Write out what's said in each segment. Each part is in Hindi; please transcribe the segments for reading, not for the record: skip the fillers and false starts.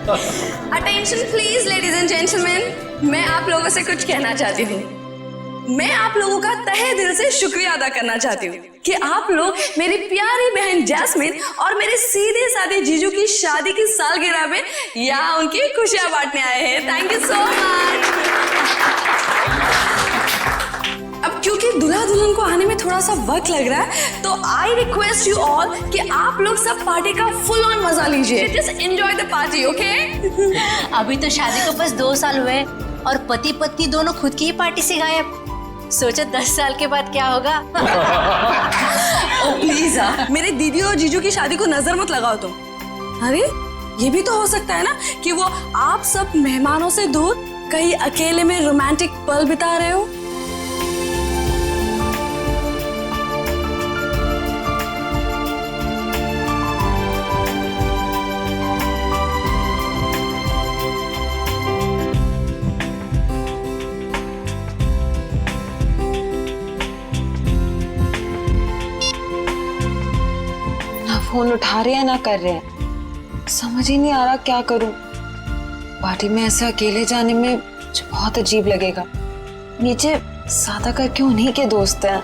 Attention please ladies and gentleman, मैं आप लोगों से कुछ कहना चाहती हूँ। मैं आप लोगों का तहे दिल से शुक्रिया अदा करना चाहती हूँ कि आप लोग मेरी प्यारी बहन जैस्मिन और मेरे सीधे साधे जीजू की शादी की सालगिरह में यहाँ उनकी खुशियां बांटने आए हैं। Thank you so much. अब क्योंकि दूल्हा दुल्हन को आने में थोड़ा सा वक्त लग रहा है, तो आई रिक्वेस्ट यू ऑल कि आप लोग सब पार्टी का फुल ऑन मजा लीजिए। Just enjoy the party, okay? अभी तो शादी को बस 2 साल हुए और पति पत्नी दोनों खुद की ही पार्टी से गायब। सोचो 10 साल के बाद क्या होगा। ओ प्लीज मेरे दीदी और जीजू की शादी को नजर मत लगाओ तुम। अरे ये भी तो हो सकता है ना कि वो आप सब मेहमानों से दूर कहीं अकेले में रोमांटिक पल बिता रहे हो। फोन उठा रहे हैं ना कर रहे हैं, समझ ही नहीं आ रहा क्या करूं। पार्टी में ऐसे अकेले जाने में मुझे बहुत अजीब लगेगा। नीचे सादा करके उन्हीं के दोस्त हैं।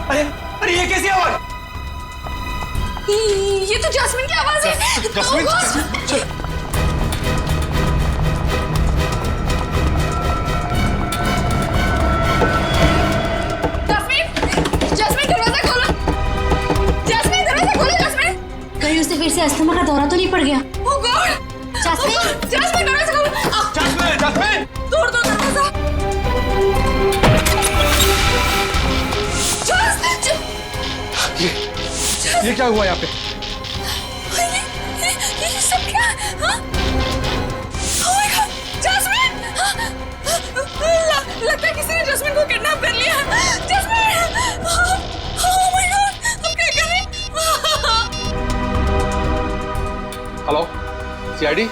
अरे ये कैसी आवाज? ये तो जैस्मिन की आवाज है। जैस्मिन, फिर से अस्थमा का दौरा तो नहीं पड़ गया? ओह गॉड! जैस्मिन, जैस्मिन दरवाजा खोलो। जैस्मिन, तोड़ दो दरवाजा। ये क्या हुआ यहाँ पे? ये सब क्या? हाँ? Oh my God! जैस्मिन! लगता है किसी ने जैस्मिन को किडनैप कर लिया। जैस्मिन! Oh my God! हम क्या करें? Hello, CID?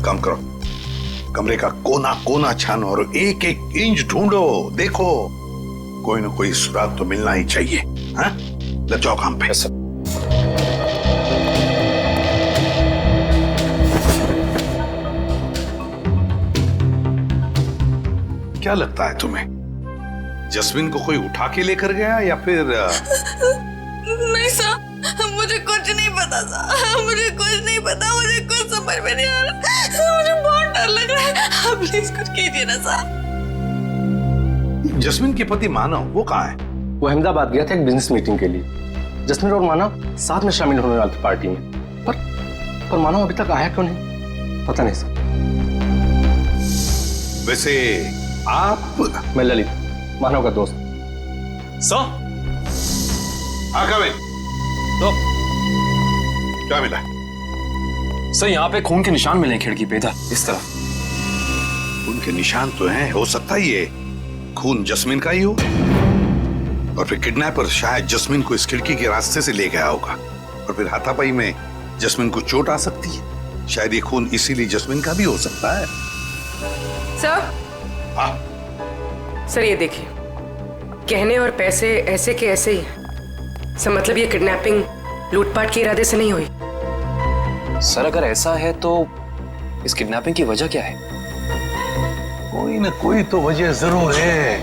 कम करो, कमरे का कोना कोना छानो और एक एक इंच ढूंढो। देखो कोई ना कोई सुराग तो मिलना ही चाहिए। हाँ, लग जाओ काम पे। क्या लगता है तुम्हें, जस्मिन को कोई उठा के लेकर गया या फिर? नहीं सर, मुझे कुछ नहीं पता सर, मुझे कुछ नहीं पता, मुझे कुछ समझ में नहीं आ रहा, मुझे बहुत डर लग रहा है। आप प्लीज कुछ कीजिए ना सर। जस्मिन के पति मानव वो कहाँ है? वो अहमदाबाद गया था एक बिजनेस मीटिंग के लिए। जस्मिन और मानव साथ में शामिल होने वाले थे पार्टी में, पर मानव अभी तक आया क्यों नहीं पता नहीं सर। वैसे आप? मैं ललित, मानव का दोस्त। सर, तो क्या मिला? सर यहाँ पे खून के निशान मिले खिड़की पे, इधर इस तरफ। उनके निशान तो हैं, हो सकता है ये खून जस्मिन का ही हो, और फिर किडनैपर शायद जस्मिन को इस खिड़की के रास्ते से ले गया होगा, और फिर हाथापाई में जस्मिन को चोट आ सकती है। शायद ये खून इसीलिए जस्मिन का भी हो सकता है। सर, हाँ सर ये देखिए, गहने और पैसे ऐसे के ऐसे ही हैं। सर मतलब ये किडनैपिंग लूटपाट के इरादे से नहीं हुई। सर अगर ऐसा है तो इस किडनैपिंग की वजह क्या है? कोई ना कोई तो वजह जरूर है,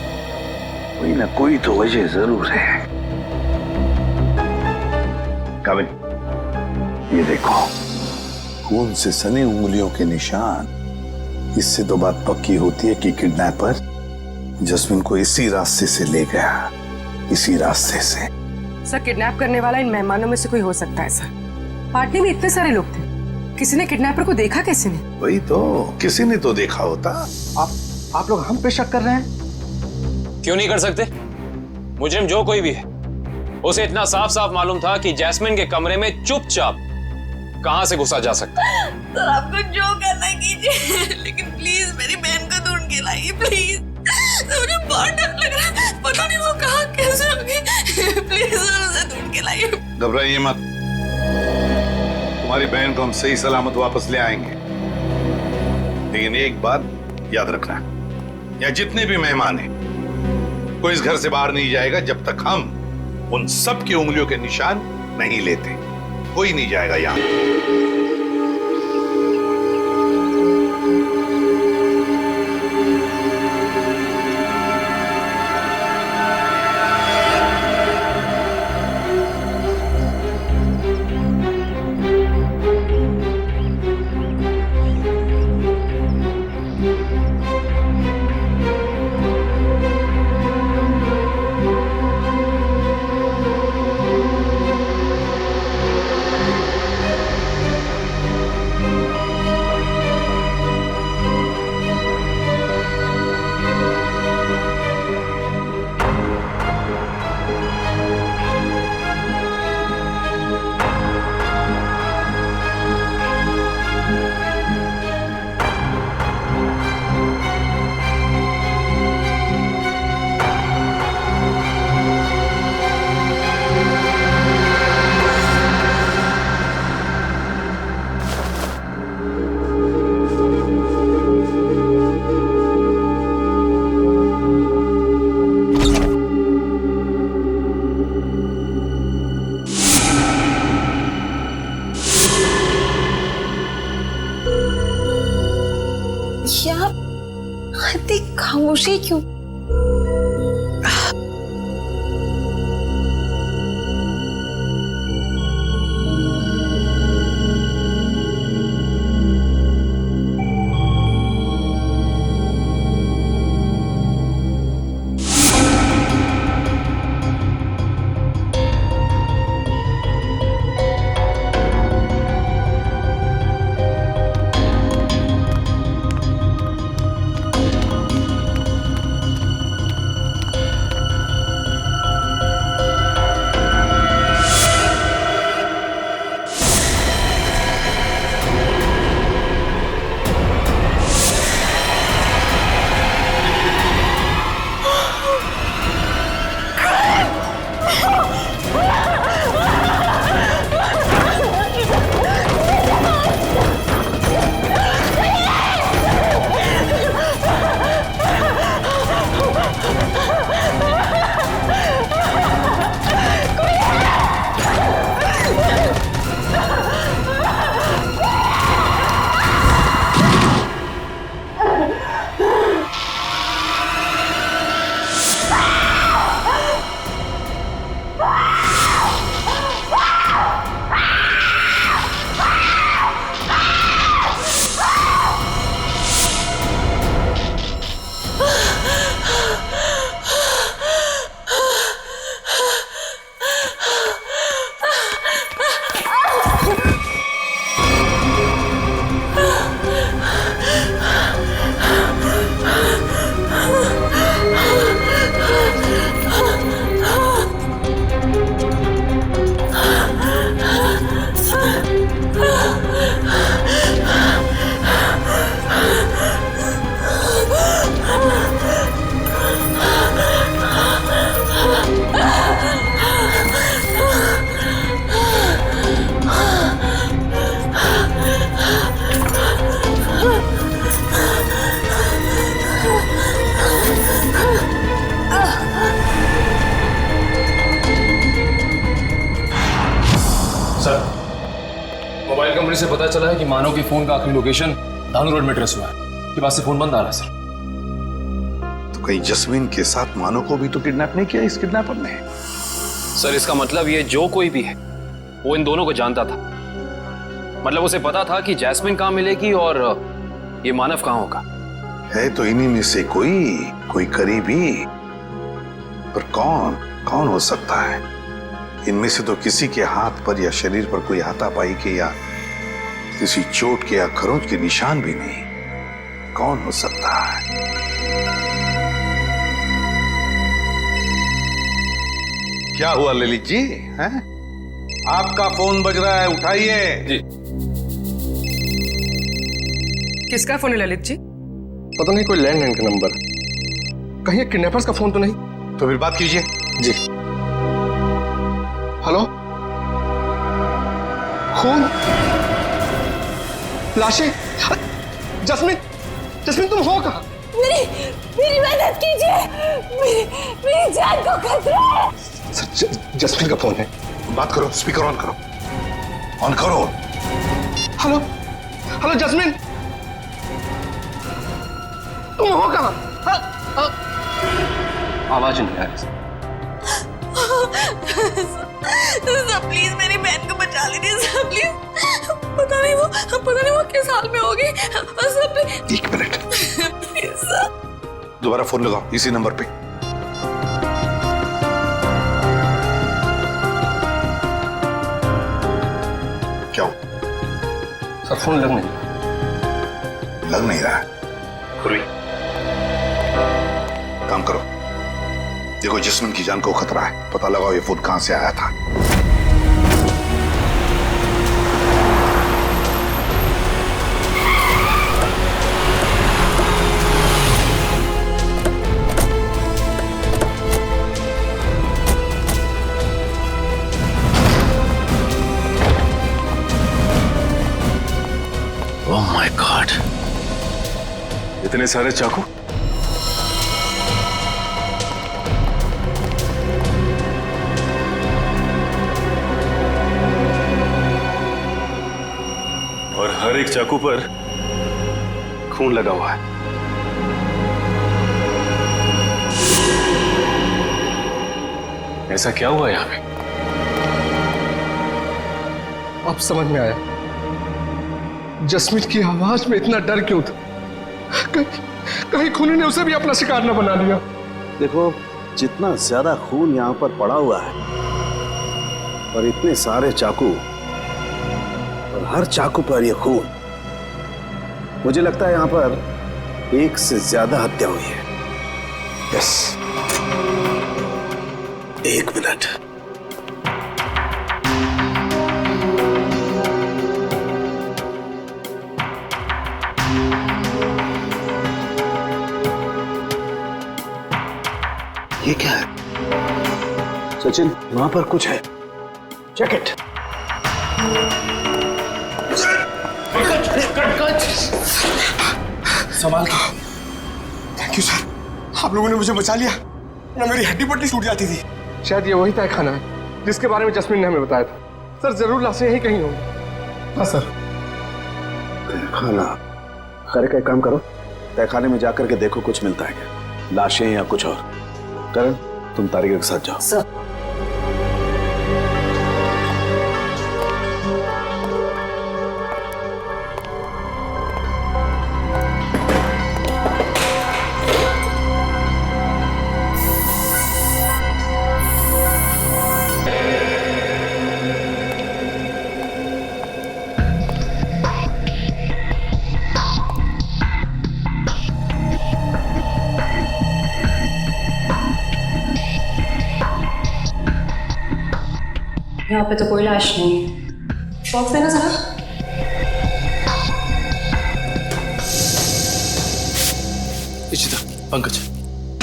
कोई ना कोई तो वजह जरूर है। काबिल, ये देखो, खून से सनी उंगलियों के निशान। इससे तो बात पक्की होती है कि किडनैपर जस्मिन को इसी रास्ते से ले गया, इसी रास्ते से। सर किडनैप करने वाला इन मेहमानों में से कोई हो सकता है सर। पार्टी में इतने सारे लोग थे, किसी ने किडनैपर को देखा कैसे नहीं? वही तो, किसी ने तो देखा होता। आप लोग हम पे शक कर रहे हैं? क्यों नहीं कर सकते? मुजरिम जो कोई भी है, उसे इतना साफ साफ मालूम था कि जैस्मिन के कमरे में चुपचाप कहां से घुसा जा सकता है? सर आपको जो करना है कीजिए, लेकिन प्लीज मेरी बहन को ढूंढ के लाइए प्लीज। सर मुझे बहुत डर लग रहा है, पता नहीं वो कहाँ कैसे होगी। प्लीज सर उसे ढूंढ के लाइए। घबराइए मत, तुम्हारी बहन को हम सही सलामत वापस ले आएंगे। लेकिन एक बात याद रखना, यहाँ जितने भी मेहमान हैं, कोई इस घर से बाहर नहीं जाएगा जब तक हम उन सब की उंगलियों के निशान नहीं लेते। कोई नहीं जाएगा यहाँ। इतनी खामोशी क्यों? मोबाइल कंपनी से पता चला है कि मानव के फोन का आखिरी लोकेशन धानु रोड में ट्रेस हुआ है। के पास से फोन बंद आ रहा है सर। तो कहीं जस्मीन के साथ मानव को भी तो किडनैप नहीं किया इस किडनैपर ने? सर इसका मतलब ये जो कोई भी है वो इन दोनों को जानता था। मतलब उसे पता था कि जैस्मिन कहाँ मिलेगी और ये मानव कहाँ होगा। है तो इन्हीं में से कोई करीबी, पर कौन हो सकता है? इनमें से तो किसी के हाथ पर या शरीर पर कोई हाथापाई के या किसी चोट के या खरोंच के निशान भी नहीं। कौन हो सकता है? क्या हुआ ललित जी? हैं? आपका फोन बज रहा है, उठाइए। जी किसका फोन है ललित जी? पता नहीं, कोई लैंडलाइन का नंबर। कहीं किडनैपर्स का फोन तो नहीं? तो फिर बात कीजिए। जी। हेलो, खून, लाशें। जस्मिन, जस्मिन तुम हो कहाँ? मेरी मदद कीजिए, मेरी जान को खतरा है। जस्मिन का फोन है। बात करो, स्पीकर ऑन करो, ऑन करो। हेलो, हेलो जस्मिन, तुम हो कहाँ? आवाज नहीं आ रही। सर प्लीज मेरी बहन को बचा लीजिए सर, प्लीज। पता नहीं वो किस हाल में होगी sir, please. 1 minute, please sir. दोबारा फोन लगाओ इसी नंबर पे। क्या हो? सर फोन लग नहीं रहा है। काम करो, देखो जस्मिन की जान को खतरा है, पता लगाओ ये फोन कहां से आया था। ओह माय गॉड, इतने सारे चाकू। और हर एक चाकू पर खून लगा हुआ है। ऐसा क्या हुआ यहां पे? अब समझ में आया जस्मिन की आवाज में इतना डर क्यों था। कहीं खूनी ने उसे भी अपना शिकार न बना लिया। देखो, जितना ज्यादा खून यहाँ पर पड़ा हुआ है और इतने सारे चाकू और हर चाकू पर यह खून, मुझे लगता है यहाँ पर एक से ज्यादा हत्या हुई है। Yes, 1 minute. ये क्या है? सचिन, वहां पर कुछ है। Check it. संभाल के। थैंक यू सर, आप लोगों ने मुझे बचा लिया, ना मेरी हड्डी पट्टी टूट जाती थी। शायद ये वही तय खाना है जिसके बारे में जस्मिन ने हमें बताया था। सर जरूर लाशें यहीं कहीं होंगी। हाँ सर। खाना करे का एक काम करो, तहखाने में जाकर के देखो कुछ मिलता है क्या, लाशें या कुछ और। करण, तुम तारिका के साथ जाओ। सर यहाँ पे तो कोई लाश नहीं। बॉक्स देना जरा। इशिता, पंकज,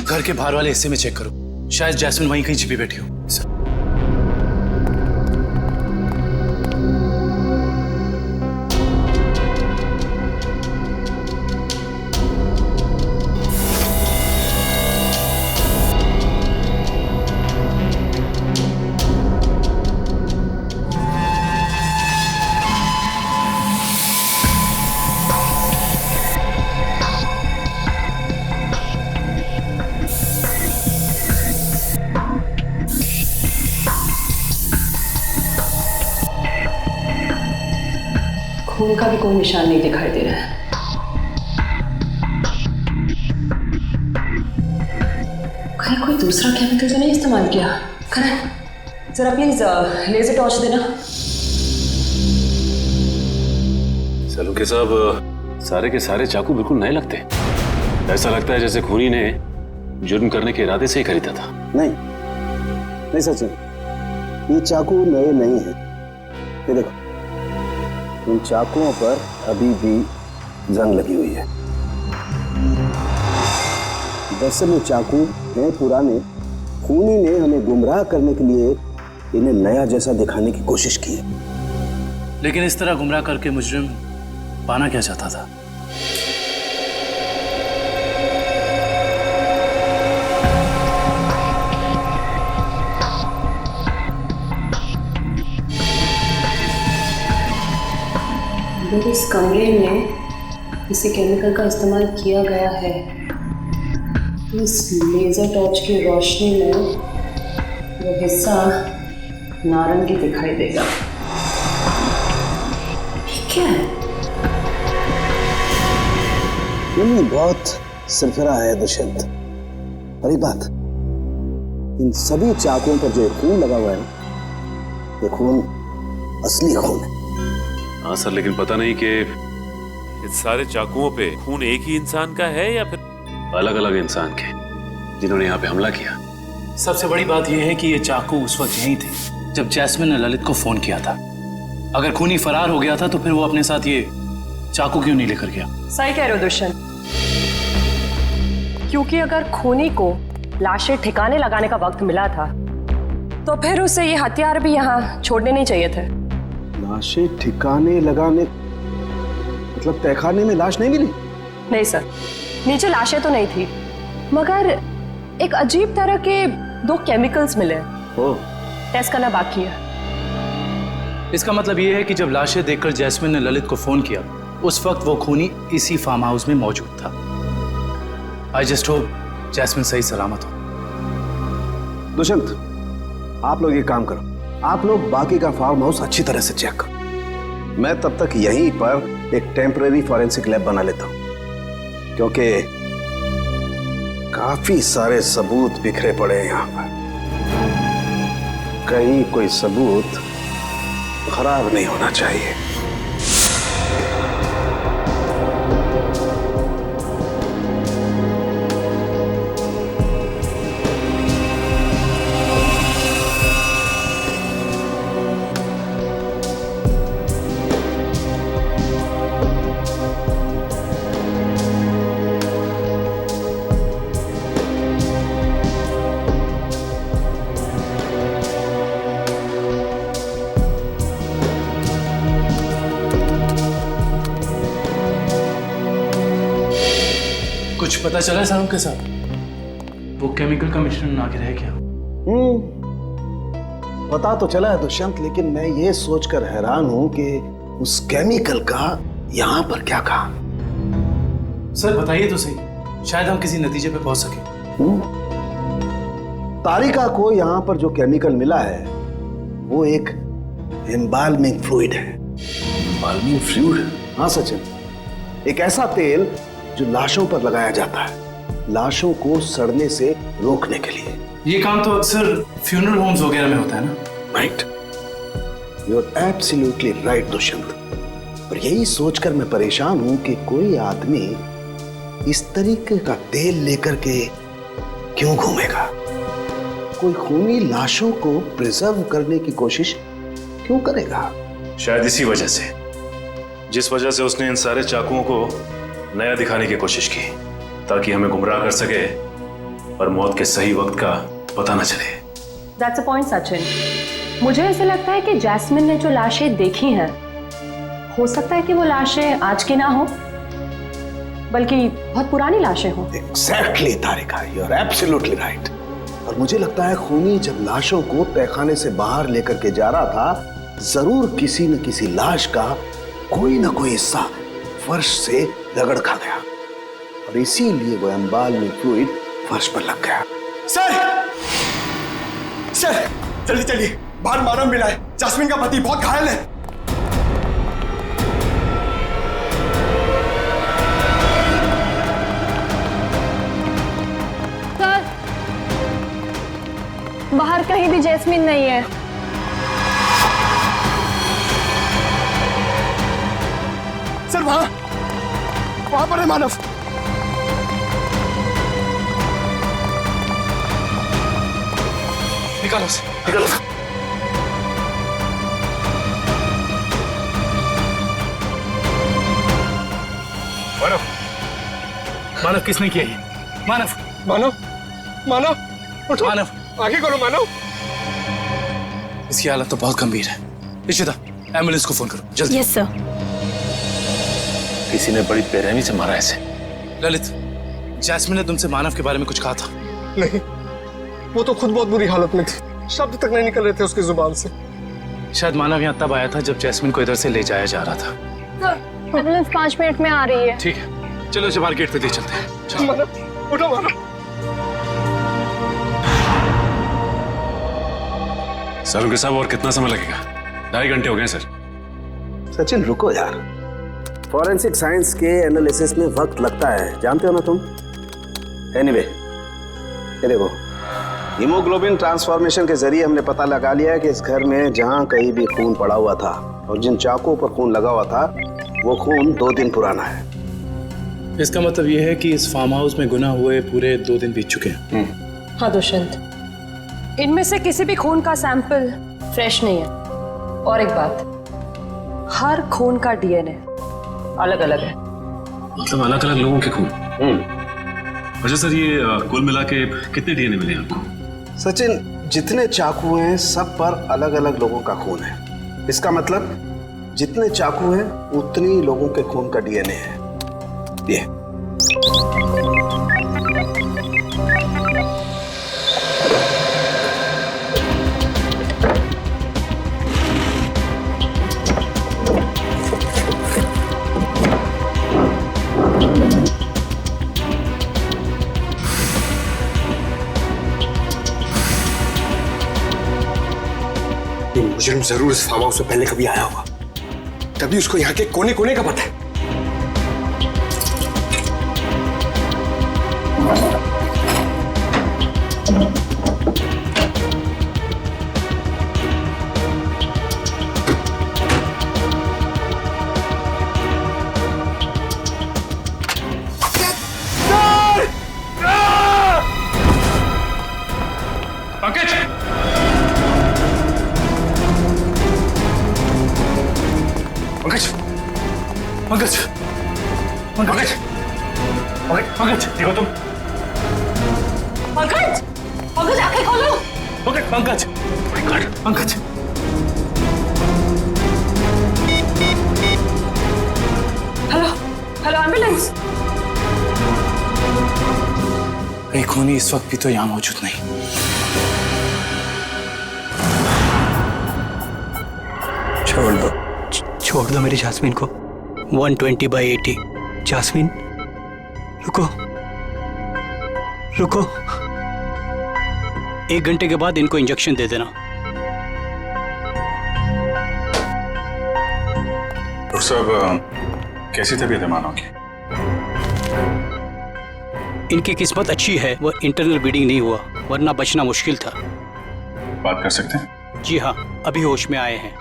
घर के बाहर वाले हिस्से में चेक करो, शायद जैस्मिन वहीं कहीं छिपी बैठी हो। सर। खून का भी कोई निशान नहीं दिखाई दे रहा है। कहीं कोई दूसरा केमिकल तो नहीं इस्तेमाल किया? करण, जरा प्लीज लेजर टॉर्च देना। सलूके साहब, सारे के सारे चाकू बिल्कुल नए लगते। ऐसा लगता है जैसे खूनी ने जुर्म करने के इरादे से ही खरीदा था। नहीं सचिन, ये चाकू नए नहीं है। ये देखो, इन चाकुओं पर अभी भी जंग लगी हुई है। दरअसल ये चाकू हैं पुराने, खूनी ने हमें गुमराह करने के लिए इन्हें नया जैसा दिखाने की कोशिश की है। लेकिन इस तरह गुमराह करके मुजरिम पाना क्या चाहता था? अगर इस कमरे में किसी केमिकल का इस्तेमाल किया गया है तो इस लेजर टॉर्च की रोशनी में वो हिस्सा नारंगी दिखाई देगा। क्या है? ये बहुत सिरफिरा है दुष्यंत। और एक बात, इन सभी चाकुओं पर जो खून लगा हुआ है ना, ये खून असली खून है। हाँ सर, लेकिन पता नहीं कि इस सारे चाकुओं पे खून एक ही इंसान का है या फिर अलग अलग इंसान के जिन्होंने यहाँ पे हमला किया। सबसे बड़ी बात यह है कि ये चाकू उस वक्त यहीं थे जब जैस्मिन ने ललित को फोन किया था। अगर खूनी फरार हो गया था तो फिर वो अपने साथ ये चाकू क्यों नहीं लेकर गया? सही कह रहे हो दुष्यंत, क्योंकि अगर खूनी को लाशें ठिकाने लगाने का वक्त मिला था तो फिर उसे ये हथियार भी यहाँ छोड़ने नहीं चाहिए थे। लाशें ठिकाने लगाने मतलब तहखाने में लाश नहीं मिली? नहीं सर, नीचे लाशें तो नहीं थी, मगर एक अजीब तरह के 2 केमिकल्स मिले। टेस्ट करना बाकी है। इसका मतलब ये है कि जब लाशें देखकर जैस्मिन ने ललित को फोन किया उस वक्त वो खूनी इसी फार्म हाउस में मौजूद था। आई जस्ट होप जैस्मिन सही सलामत हो। दुष्यंत, आप लोग ये काम करो, आप लोग बाकी का फार्म हाउस अच्छी तरह से चेक करो। मैं तब तक यहीं पर एक टेम्परेरी फॉरेंसिक लैब बना लेता हूं, क्योंकि काफी सारे सबूत बिखरे पड़े हैं यहां पर। कहीं कोई सबूत खराब नहीं होना चाहिए। कुछ पता चला साहब के साथ? वो केमिकल का मिश्रण आगे रह गया। पता तो चला है दुष्यंत, लेकिन मैं ये सोचकर हैरान हूं कि उस केमिकल का यहां पर क्या काम। सर बताइए तो सही, शायद हम किसी नतीजे पे पहुंच सके। तारिका को यहां पर जो केमिकल मिला है वो एक एम्बाल्मिंग फ्लूइड है। Embalming fluid? हाँ सचिन, एक ऐसा तेल जो लाशों पर लगाया जाता है, लाशों को सड़ने से रोकने के लिए। ये काम तो अक्सर फ्यूनरल होम्स वगैरह में होता है ना? Right, you are absolutely right Dushyant. और यही सोचकर मैं परेशान हूं कि कोई आदमी इस तरीके का तेल लेकर के क्यों घूमेगा। कोई खूनी लाशों को प्रिजर्व करने की कोशिश क्यों करेगा? शायद इसी वजह से, जिस वजह से उसने इन सारे चाकुओं को नया दिखाने की कोशिश की, ताकि हमें गुमराह कर सके और मौत के सही वक्त का पता न चले। That's a point, Sachin. मुझे ऐसा लगता है कि जैस्मिन ने जो लाशें देखी हैं, हो सकता है कि वो लाशें आज की ना हो, बल्कि बहुत पुरानी लाशें हों। Exactly, Tarika, you are absolutely right। और मुझे लगता है खूनी जब लाशों को तहखाने से बाहर लेकर के जा रहा था, जरूर किसी न किसी लाश का कोई ना कोई हिस्सा फर्श से रगड़ खा गया और इसीलिए वो एम्बाल्मिंग फ्लूइड फर्श पर लग गया। सर, सर जल्दी चलिए, बाहर मानव मिला है, जैस्मिन का पति बहुत घायल है। सर, बाहर कहीं भी जैस्मिन नहीं है। सर वहां पर है मानव। निकालो उसे, निकालो। मानव किसने किया ये? मानव मानव मानव उठो, मानव आगे करो मानव। इसकी हालत तो बहुत गंभीर है। इशिता, एम्बुलेंस को फोन करो जल्दी। Yes sir. किसी ने बड़ी बेरहमी से मारा ऐसे। ललित, जैस्मिन ने तुमसे मानव के बारे में कुछ कहा था? नहीं, वो तो खुद बहुत बुरी हालत में थी, शब्द तक नहीं निकल रहे थे उसकी जुबान से। शायद मानव यहाँ तब आया था जब जैस्मिन को इधर से ले जाया जा रहा था। एम्बुलेंस 5 मिनट में आ रही है। ठीक है, चलो इसे बाहर गेट पे दे चलते हैं। चलो। मानव उठो मानव। सर उनके साहब और कितना समय लगेगा? 2.5 घंटे हो गए सर। सचिन रुको यार, फॉरेंसिक साइंस के एनालिसिस में वक्त लगता है, जानते हो ना तुम। एनीवे, ये देखो, हीमोग्लोबिन ट्रांसफॉर्मेशन के जरिए हमने पता लगा लिया है कि इस घर में जहां कहीं भी खून पड़ा हुआ था और जिन चाकुओं पर खून लगा हुआ था वो खून 2 दिन पुराना है। इसका मतलब ये है कि इस फार्म हाउस में गुनाह हुए पूरे 2 दिन बीत चुके हैं। हाँ दुष्यंत, इनमें से किसी भी खून का सैंपल फ्रेश नहीं है। और एक बात, हर खून का डीएनए अलग अलग है। मतलब अलग अलग लोगों के खून? अच्छा सर, ये कुल मिला के कितने डीएनए मिले आपको? सचिन, जितने चाकू हैं सब पर अलग अलग लोगों का खून है। इसका मतलब जितने चाकू हैं उतनी लोगों के खून का डीएनए है। ये मुजरिम जरूर इस फार्म हाउस से पहले कभी आया होगा, तभी उसको यहाँ के कोने कोने का पता है। पंकज! पंकज, पंकज, पंकज, पंकज, देखो तुम। पंकज, पंकज आंखें खोलो। Pankaj, Pankaj, Pankaj. Hello, hello ambulance. एक खूनी इस वक्त भी तो यहाँ मौजूद नहीं। छोड़ दो मेरी जास्मिन को। 120/80। जास्मिन, रुको रुको। 1 घंटे के बाद इनको इंजेक्शन दे देना। डॉक्टर साहब, कैसी तबीयत है मानव की? इनकी किस्मत अच्छी है, वो इंटरनल ब्लीडिंग नहीं हुआ, वरना बचना मुश्किल था। बात कर सकते हैं? जी हाँ, अभी होश में आए हैं।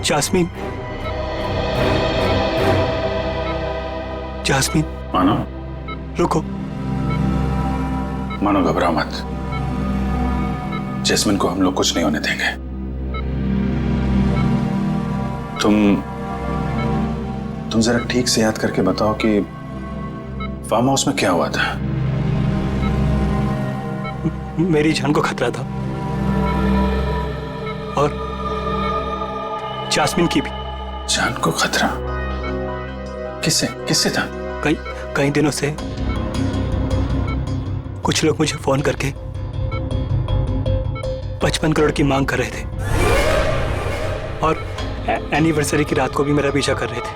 Jasmine, jasmine. मानव, रुको। मानव घबराओ मत, जैस्मिन को हम लोग कुछ नहीं होने देंगे। तुम जरा ठीक से याद करके बताओ कि फार्म हाउस में क्या हुआ था? मेरी जान को खतरा था और जास्मिन की भी। जान को खतरा? किससे किससे था? कई दिनों से कुछ लोग मुझे फोन करके 55 करोड़ की मांग कर रहे थे और एनिवर्सरी की रात को भी मेरा पीछा कर रहे थे।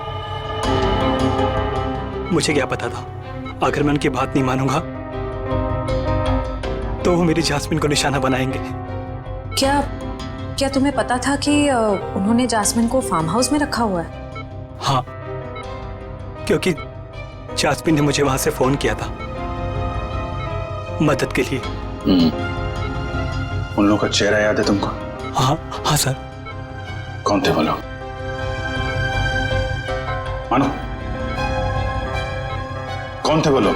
मुझे क्या पता था, अगर मैं उनकी बात नहीं मानूंगा तो वो मेरी जास्मिन को निशाना बनाएंगे। क्या तुम्हें पता था कि उन्होंने जास्मिन को फार्म हाउस में रखा हुआ है? हाँ, क्योंकि जास्मिन ने मुझे वहां से फोन किया था मदद के लिए। उन लोगों का चेहरा याद है तुमको? हाँ सर। कौन थे वो लोग? मानो, कौन थे वो लोग?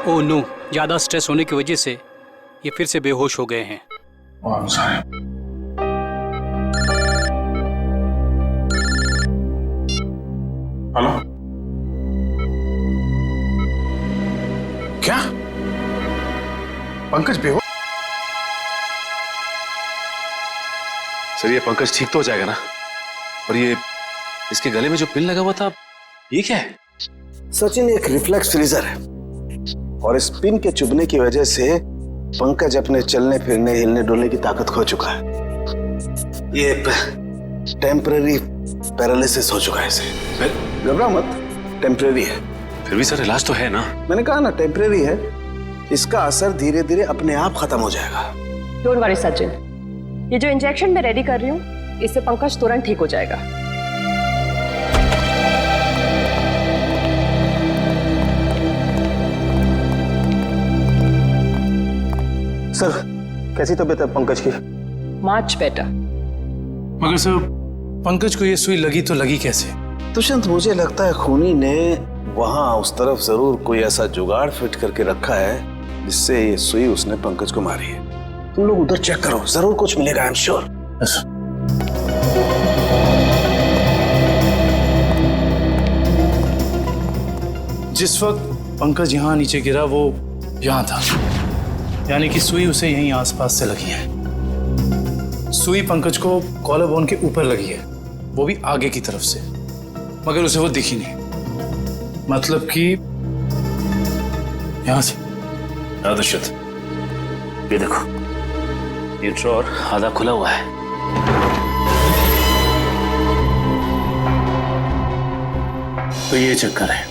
ओह नो, ज्यादा स्ट्रेस होने की वजह से ये फिर से बेहोश हो गए हैं। हेलो पंकज बेहोश? सर ये पंकज ठीक तो हो जाएगा ना? और ये इसके गले में जो पिन लगा हुआ था, ये क्या है? सचिन एक रिफ्लेक्स फ्रीजर है और इस पिन के चुभने की वजह से पंकज अपने चलने फिरने हिलने डुलने की ताकत खो चुका है। ये टेम्पररी पैरालिसिस हो चुका है इसे। घबरा मत, टेम्पररी है। फिर भी सर इलाज तो है ना? मैंने कहा ना टेम्पररी है, इसका असर धीरे धीरे अपने आप खत्म हो जाएगा। डोंट वरी सचिन, ये जो इंजेक्शन मैं रेडी कर रही हूँ इससे पंकज तुरंत ठीक हो जाएगा। सर कैसी तबीयत है पंकज की? Much better. मगर सर पंकज को ये सुई लगी तो लगी कैसे? दुष्यंत मुझे लगता है खूनी ने वहां उस तरफ जरूर कोई ऐसा जुगाड़ फिट करके रखा है जिससे ये सुई उसने पंकज को मारी है। तुम लोग उधर चेक करो, जरूर कुछ मिलेगा, आई एम श्योर। जिस वक्त पंकज यहाँ नीचे गिरा वो यहाँ था, यानी कि सुई उसे यहीं आसपास से लगी है। सुई पंकज को कॉलर बोन के ऊपर लगी है, वो भी आगे की तरफ से, मगर उसे वो दिखी नहीं। मतलब कि यहां से। दुष्यंत ये देखो, ये ड्रॉर आधा खुला हुआ है। तो ये चक्कर है।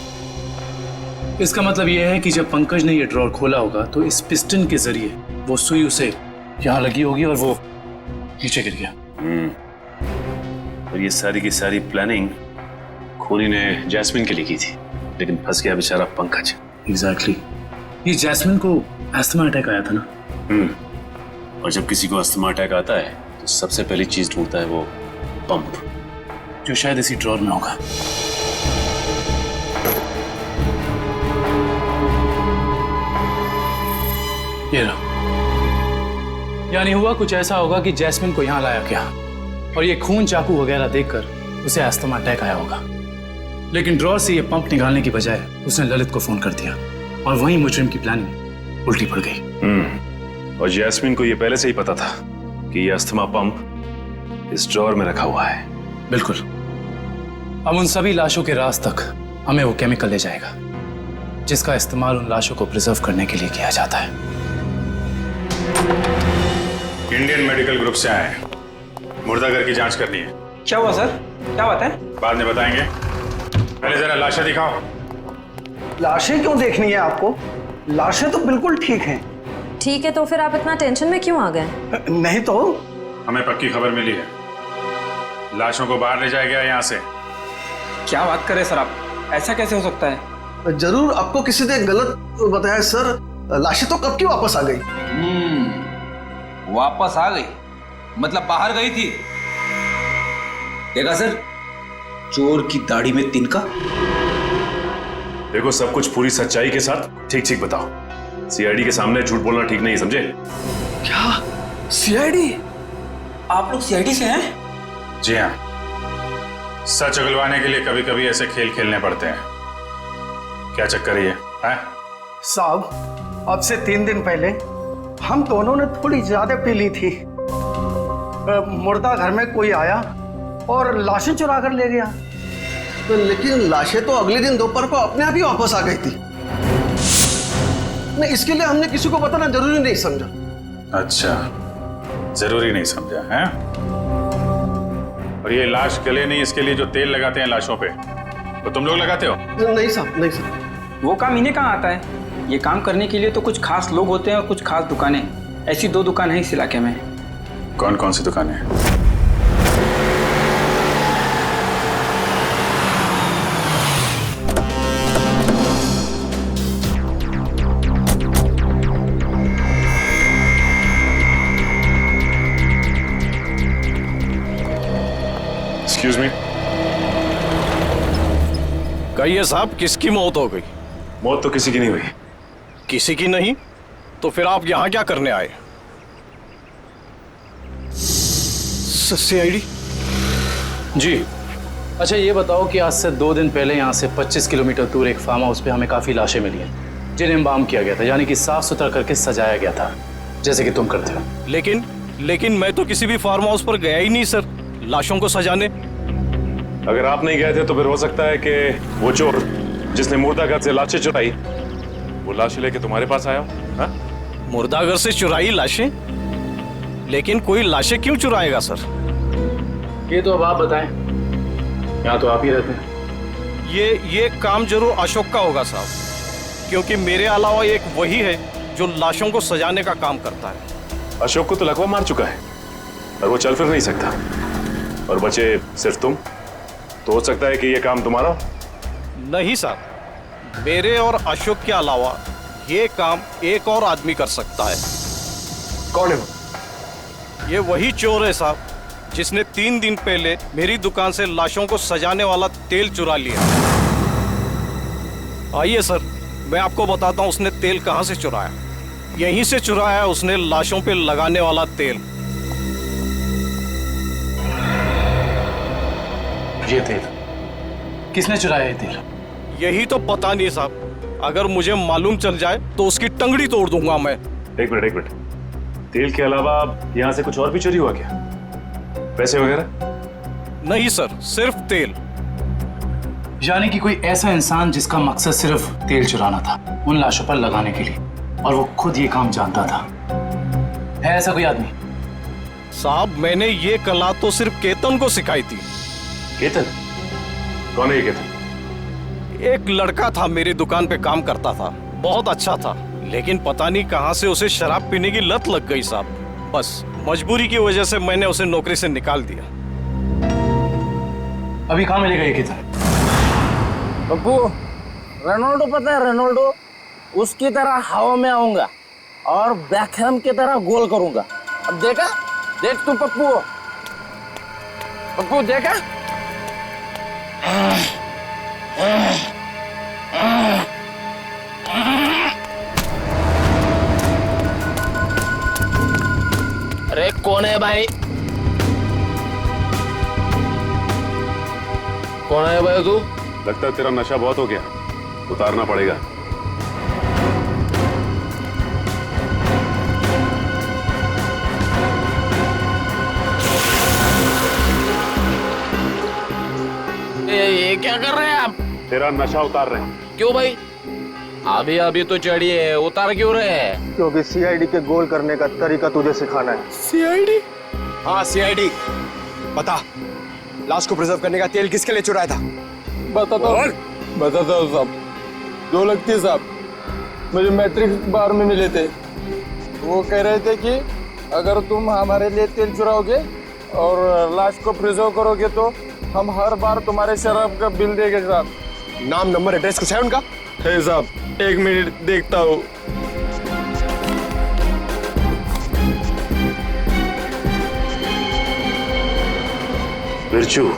इसका मतलब यह है कि जब पंकज ने ये ड्रॉर खोला होगा तो इस पिस्टन के जरिए वो सुई उसे यहां लगी होगी और वो नीचे गिर गया। और ये सारी की सारी प्लानिंग खूनी ने जैस्मिन के लिए की थी, लेकिन फंस गया बेचारा पंकज। एग्जैक्टली। ये जैस्मिन को अस्थमा अटैक आया था ना? और जब किसी को अस्थमा अटैक आता है तो सबसे पहली चीज ढूंढता है वो पंप, जो शायद इसी ड्रॉर में होगा। ये रहा। यानी हुआ कुछ ऐसा होगा कि जैस्मिन को यहां लाया गया और ये खून चाकू वगैरह देखकर उसे अस्थमा अटैक आया होगा, लेकिन ड्रॉर से ये पंप निकालने की बजाय उसने ललित को फोन कर दिया और वहीं मुजरिम की प्लानिंग उल्टी पड़ गई। और जैस्मिन को ये पहले से ही पता था कि ये अस्थमा पंप इस ड्रॉर में रखा हुआ है। बिल्कुल। अब उन सभी लाशों के राज तक हमें वो केमिकल ले जाएगा जिसका इस्तेमाल उन लाशों को प्रिजर्व करने के लिए किया जाता है। इंडियन मेडिकल ग्रुप से आए हैं, मुर्दाघर की जांच करनी है। क्या हुआ सर? क्या बात है? बाद में बताएंगे, पहले जरा लाशें दिखाओ। लाशें क्यों देखनी है आपको? लाशें तो बिल्कुल ठीक हैं। ठीक है, तो फिर आप इतना टेंशन में क्यों आ गए? नहीं तो हमें पक्की खबर मिली है, लाशों को बाहर ले जाया गया यहाँ से। क्या बात कर रहे सर आप? ऐसा कैसे हो सकता है? जरूर आपको किसी ने गलत बताया सर। लाशें तो कब की वापस आ गई। वापस आ गई मतलब बाहर गई थी। देखा सर, चोर की दाढ़ी में तिनका। देखो सब कुछ पूरी सच्चाई के साथ ठीक ठीक बताओ। सीआईडी के सामने झूठ बोलना ठीक नहीं, समझे? क्या सीआईडी? आप लोग सीआईडी से हैं? जी हाँ, सच उगलवाने के लिए कभी कभी ऐसे खेल खेलने पड़ते हैं। क्या चक्कर है ये? साहब, अब से 3 दिन पहले हम दोनों ने थोड़ी ज्यादा पी ली थी। मुर्दा घर में कोई आया और लाशें चुरा कर ले गया। तो लेकिन लाशें तो अगले दिन दोपहर को अपने आप ही वापस आ गई थी। नहीं, इसके लिए हमने किसी को बताना जरूरी नहीं समझा। अच्छा, जरूरी नहीं समझा है? और ये लाश गले नहीं, इसके लिए जो तेल लगाते हैं लाशों पे, तो तुम लोग लगाते हो? नहीं साहब, नहीं साहब। वो काम इन्हें कहाँ आता है? ये काम करने के लिए तो कुछ खास लोग होते हैं और कुछ खास दुकानें। ऐसी 2 दुकानें हैं इस इलाके में। कौन कौन सी दुकानें हैं? Excuse me. कहिए साहब, किसकी मौत हो गई? मौत तो किसी की नहीं हुई। किसी की नहीं? तो फिर आप यहाँ क्या करने आए? सीआईडी? जी। अच्छा ये बताओ कि आज से 2 दिन पहले यहाँ से 25 किलोमीटर दूर एक फार्म हाउस पे हमें काफी लाशें मिली हैं। जिन्हें एम्बाम किया गया था, यानी कि साफ सुथरा करके सजाया गया था, जैसे कि तुम करते हो। लेकिन मैं तो किसी भी फार्म हाउस पर गया ही नहीं सर, लाशों को सजाने। अगर आप नहीं गए थे तो फिर हो सकता है कि वो चोर जिसने मुर्दाघर से लाशें चुराई, वो लाशें लेके तुम्हारे पास आया हो। हाँ? मुर्दाघर से चुराई लाशें? लेकिन कोई लाशें क्यों चुराएगा सर? ये तो अब आप बताएं, यहाँ तो आप ही रहते हैं। ये काम जरूर अशोक का होगा साहब, क्योंकि मेरे अलावा एक वही है जो लाशों को सजाने का काम करता है। अशोक को तो लकवा मार चुका है और वो चल फिर नहीं सकता, और बचे सिर्फ तुम। तो हो सकता है कि ये काम तुम्हारा हो। नहीं साहब, मेरे और अशोक के अलावा ये काम एक और आदमी कर सकता है। कौन है वो? ये वही चोर है साहब जिसने 3 दिन पहले मेरी दुकान से लाशों को सजाने वाला तेल चुरा लिया। आइए सर, मैं आपको बताता हूँ उसने तेल कहाँ से चुराया। यहीं से चुराया उसने लाशों पे लगाने वाला तेल। ये तेल किसने चुराया? ये तेल यही तो पता नहीं साहब, अगर मुझे मालूम चल जाए तो उसकी टंगड़ी तोड़ दूंगा मैं। एक मिनट, तेल के अलावा यहाँ से कुछ और भी चोरी हुआ क्या? पैसे वगैरह? नहीं सर, सिर्फ तेल। यानी कि कोई ऐसा इंसान जिसका मकसद सिर्फ तेल चुराना था उन लाशों पर लगाने के लिए, और वो खुद ये काम जानता था। है ऐसा कोई आदमी? साहब, मैंने ये कला तो सिर्फ केतन को सिखाई थी। केतन? कौन है ये केतन? एक लड़का था, मेरी दुकान पे काम करता था, बहुत अच्छा था, लेकिन पता नहीं कहां से उसे शराब पीने की लत लग गई साहब। बस मजबूरी की वजह से मैंने उसे नौकरी से निकाल दिया। अभी कहाँ मिलेगा ये केतन? पप्पू, रोनाल्डो पता है? रोनाल्डो, उसकी तरह हवा में आऊंगा और बैकहैम की तरह गोल करूंगा। अब देखा? देख तू पप्पू, पप्पू देखा? अरे कौन है भाई? कौन है भाई तू? लगता है तेरा नशा बहुत हो गया, उतारना पड़ेगा। ये क्या कर रहे हैं आप? तेरा नशा उतार रहे हैं। क्यों भाई? अभी तो चढ़ी है, उतार क्यों रहे हैं? क्योंकि सीआईडी के गोल करने का तरीका तुझे सिखाना है। सीआईडी? हाँ सीआईडी। बता, लाश को प्रिजर्व करने का तेल किसके लिए चुराया था? बताता हूँ साहब। 2 लगती साहब, मुझे मैट्रिक बार में मिले थे। वो कह रहे थे कि अगर तुम हमारे लिए तेल चुराओगे और लाश को प्रिजर्व करोगे तो हम हर बार तुम्हारे शराब का बिल देंगे साहब। नाम, नंबर, एड्रेस कुछ है उनका? है साहब, 1 मिनट देखता हूँ। बिरजू,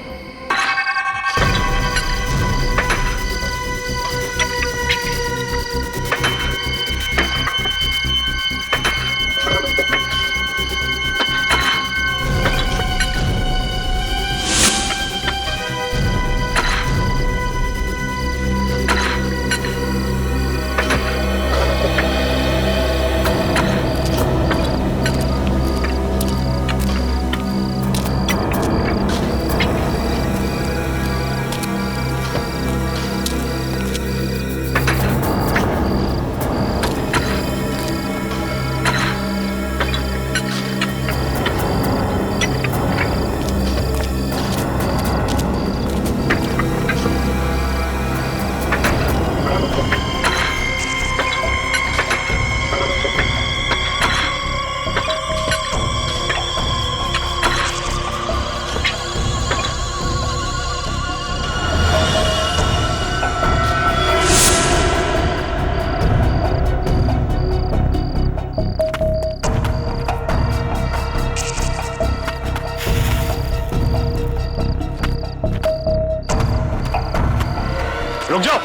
रुक जाओ।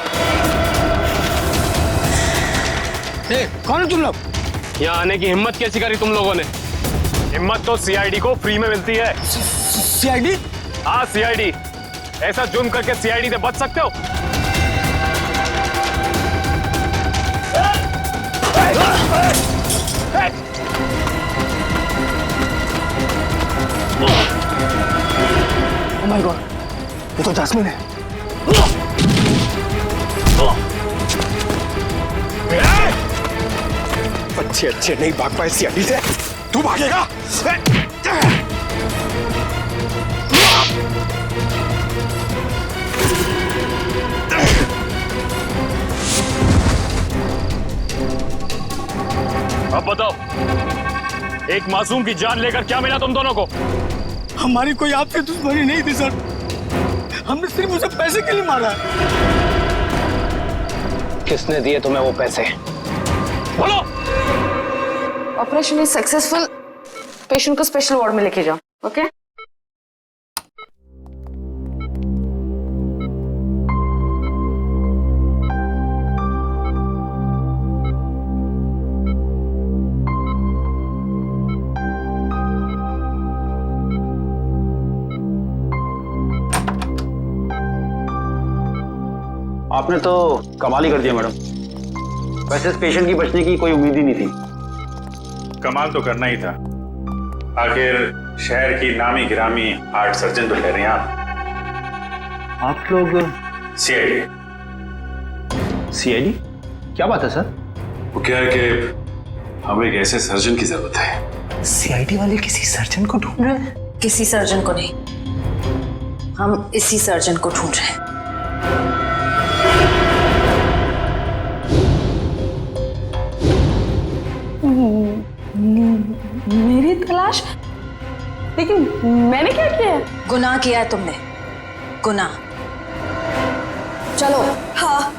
कौन है तुम लोग? यहाँ आने की हिम्मत कैसी करी तुम लोगों ने? हिम्मत तो सीआईडी को फ्री में मिलती है। सीआईडी? हाँ सीआईडी। ऐसा जुर्म करके सीआईडी से बच सकते हो? ओह माय गॉड, ये तो जैस्मिन है। बच्चे अच्छे नहीं भाग पाए सीआईडी से, तू भागेगा? अब बताओ, एक मासूम की जान लेकर क्या मिला तुम दोनों को? हमारी कोई आपसे दुश्मनी नहीं थी सर, हमने सिर्फ उसे पैसे के लिए मारा। किसने दिए तुम्हें वो पैसे? बोलो। ऑपरेशन इज सक्सेसफुल, पेशेंट को स्पेशल वार्ड में लेके जाओ। ओके आपने तो कमाल ही कर दिया मैडम। वैसे इस पेशेंट की बचने की कोई उम्मीद ही नहीं थी। कमाल तो करना ही था, आखिर शहर की नामी गिरामी हार्ट सर्जन तो ठहरे हैं आप लोग सीआईडी। सीआईडी? क्या बात है सर? वो क्या है कि हमें एक ऐसे सर्जन की जरूरत है। सीआईडी वाले किसी सर्जन को ढूंढ रहे हैं? किसी सर्जन को नहीं, हम इसी सर्जन को ढूंढ रहे हैं। मेरी तलाश? लेकिन मैंने क्या किया है? गुनाह किया है तुमने, गुनाह। चलो। हाँ,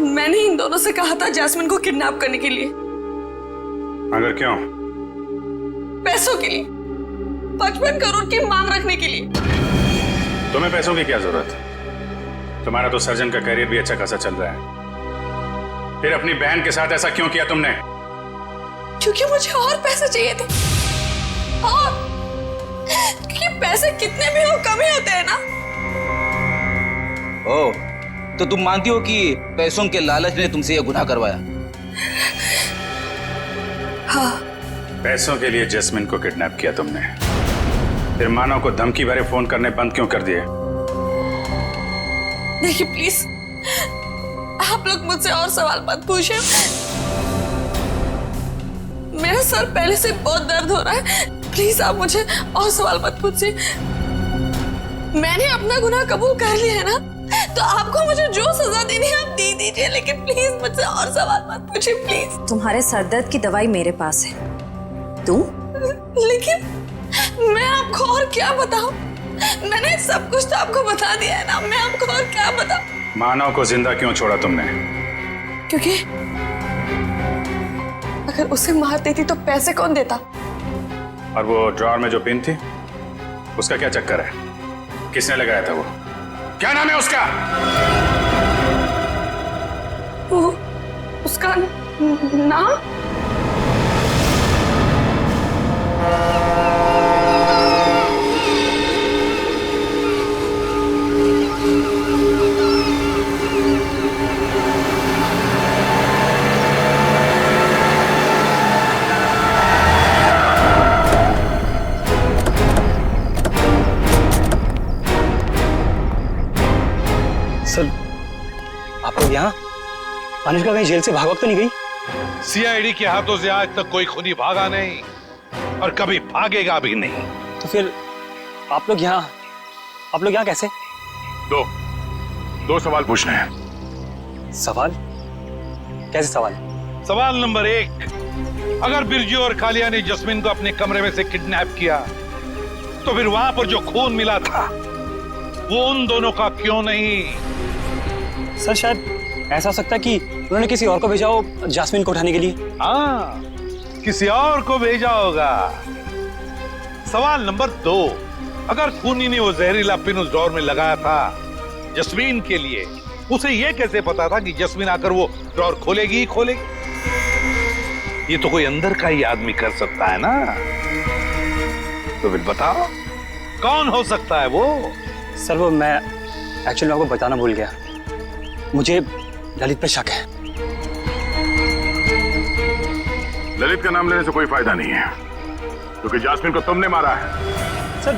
मैंने इन दोनों से कहा था जैस्मिन को किडनैप करने के लिए। मगर क्यों? पैसों के लिए, 55 करोड़ की मांग रखने के लिए। तुम्हें पैसों की क्या जरूरत? तुम्हारा तो सर्जन का करियर भी अच्छा खासा चल रहा है, फिर अपनी बहन के साथ ऐसा क्यों किया तुमने? क्योंकि मुझे और पैसे चाहिए थे, और क्योंकि पैसे कितने भी हो कम ही होते हैं ना। ओ, तो तुम मानती हो कि पैसों के लालच ने तुमसे यह गुनाह करवाया? हाँ। पैसों के लिए जैस्मिन को किडनैप किया तुमने, फिर मानव को धमकी भरे फोन करने बंद क्यों कर दिए? देखिए प्लीज, आप लोग मुझसे और सवाल मत पूछिए। मेरा सर पहले से बहुत दर्द हो रहा है, प्लीज आप मुझे और सवाल मत पूछिए। मैंने अपना गुनाह कबूल कर लिया है ना, तो आपको मुझे जो सजा देनी है आप दे दीजिए, लेकिन प्लीज मुझसे और सवाल मत पूछिए प्लीज। तुम्हारे सरदर्द की दवाई मेरे पास है, तुम? लेकिन मैं आपको और क्या बताऊं? मैंने सब कुछ तो आपको बता दिया है ना, मैं आपको और क्या बताऊं? मानव को जिंदा क्यों छोड़ा तुमने? क्योंकि अगर उसे मार देती तो पैसे कौन देता? और वो ड्रॉर में जो पिन थी, उसका क्या चक्कर है? किसने लगाया था वो? क्या नाम है उसका? वो उसका नाम? सर, आप लोग यहाँ? अनुष्का कहीं जेल से भाग तो नहीं गई? सीआईडी के हाथों से आज तक कोई खूनी भागा नहीं और कभी भागेगा भी नहीं। तो फिर आप लोग यहाँ कैसे? दो सवाल पूछने हैं। सवाल? कैसे सवाल? सवाल नंबर 1, अगर बिरजू और कालिया ने जस्मिन को अपने कमरे में से किडनैप किया, तो फिर वहां पर जो खून मिला था वो उन दोनों का क्यों नहीं? सर, शायद ऐसा हो सकता है कि उन्होंने किसी और को भेजा हो जैस्मिन को उठाने के लिए। हाँ, किसी और को भेजा होगा। सवाल नंबर 2, अगर खूनी ने वो जहरीला पिन उस ड्रॉर में लगाया था जस्मीन के लिए, उसे यह कैसे पता था कि जस्मीन आकर वो ड्रॉर खोलेगी ही खोलेगी? ये तो कोई अंदर का ही आदमी कर सकता है ना। तो फिर बताओ कौन हो सकता है वो? सर, वो मैं एक्चुअली आपको बताना भूल गया, मुझे ललित पे शक है। ललित का नाम लेने से कोई फायदा नहीं है, क्योंकि जास्मिन को तुमने मारा है। सर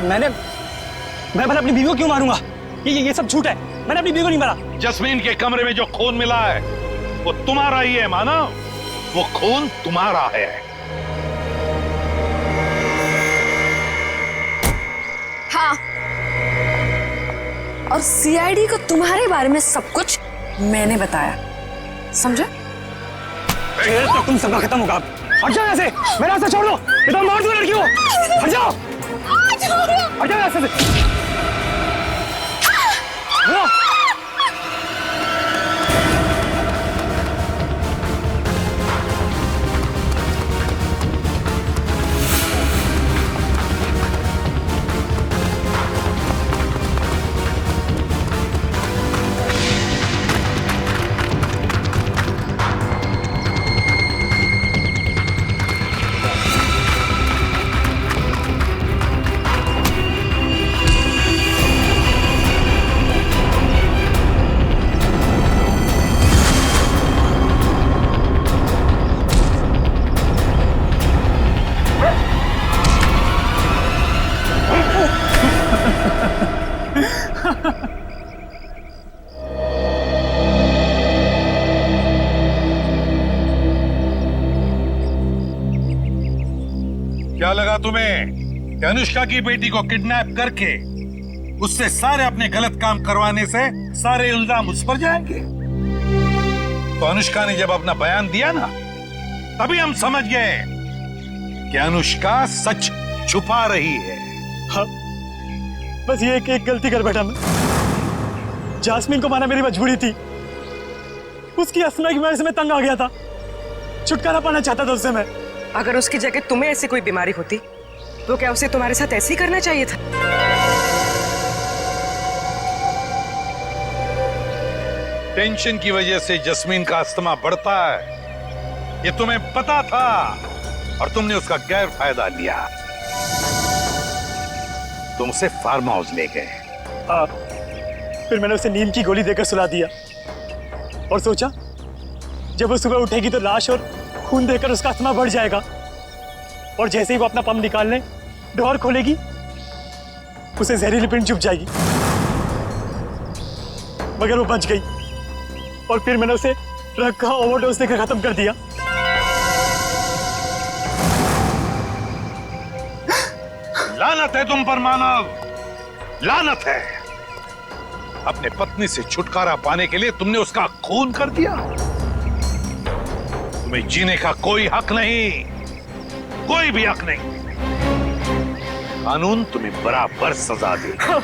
मैं भला अपनी बीवी को क्यों मारूंगा? ये सब झूठ है। मैंने अपनी बीवी को नहीं मारा। जस्मीन के कमरे में जो खून मिला है वो तुम्हारा ही है मानव, वो खून तुम्हारा है। हाँ, और सीआईडी को तुम्हारे बारे में सब कुछ मैंने बताया, समझे? तो तुम सबका खत्म होगा। हट जाओ यहाँ से, मेरा रास्ता छोड़ दो। इधर मार दो लड़की को। हट जाओ, हट जाओ रास्ते से। क्या लगा तुम्हें कि अनुष्का की बेटी को किडनैप करके उससे सारे अपने गलत काम करवाने से सारे इल्जाम उस पर जाएंगे? तो अनुष्का ने जब अपना बयान दिया ना, तभी हम समझ गए कि अनुष्का सच छुपा रही है। हाँ, बस ये एक गलती कर बैठा मैं। जास्मिन को मारना मेरी मजबूरी थी। उसकी अस्थमा की वजह से मैं तंग आ गया था। छुटकारा पाना चाहता था उससे मैं। अगर उसकी जगह तुम्हें ऐसी कोई बीमारी होती तो क्या उसे तुम्हारे साथ ऐसे ही करना चाहिए था? टेंशन की वजह से जस्मीन का अस्थमा बढ़ता है, ये तुम्हें पता था और तुमने उसका गैर फायदा लिया। तुम उसे फार्म हाउस ले गए। फिर मैंने उसे नींद की गोली देकर सुला दिया और सोचा जब वो सुबह उठेगी तो लाश और खून देकर उसका अस्थमा बढ़ जाएगा, और जैसे ही वो अपना पंप निकालने डोर खोलेगी उसे जहरीली पिंड चुभ जाएगी। मगर वो बच गई और फिर मैंने उसे ड्रग का ओवरडोज देकर खत्म कर दिया। लानत है तुम पर मानव, लानत है। अपने पत्नी से छुटकारा पाने के लिए तुमने उसका खून कर दिया। तुम्हें जीने का कोई हक नहीं, कोई भी हक नहीं। कानून तुम्हें बराबर सजा देगा।